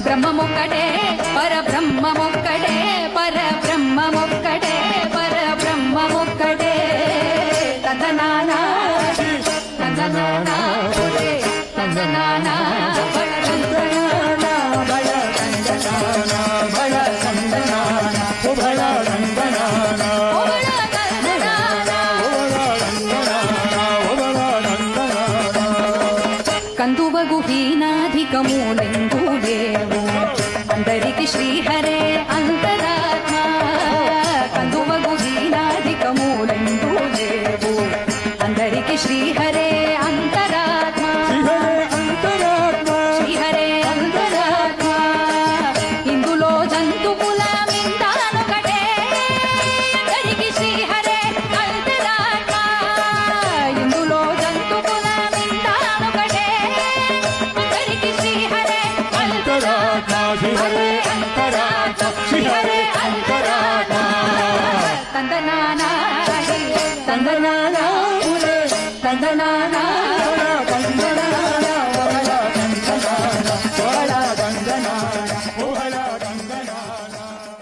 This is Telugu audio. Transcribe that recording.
బ్రహ్మమొక్కడే పరబ్రహ్మమొక్కడే పరబ్రహ్మమొక్కడే పరబ్రహ్మమొక్కడే తందనానా తందనానా తందనానా బళ తందనానా బళ తందనానా బళ తందనానా ఓ బళ తందనానా ఓ బళ తందనానా ఓ బళ తందనానా ఓ బళ తందనానా కందువగు హీనాధికములెందు లేవు అందరికి శ్రీహరే అంతరాత్మ కందువగు హీనాధికములెందు లేవు అందరికి శ్రీహరే అంతరాత్మ శ్రీహరే అంతరాత్మ ఇందులో జంతువుల మిందానొకటే అందరికి శ్రీహరే అంతరాత్మ ఇందులో జంతువుల మిందానొకటే అందరికి శ్రీహరే అంతరాత్మ శ్రీహరే అంతరాత్మ శ్రీహరే అంతరాత్మ తందనానా తందనానా తందనానా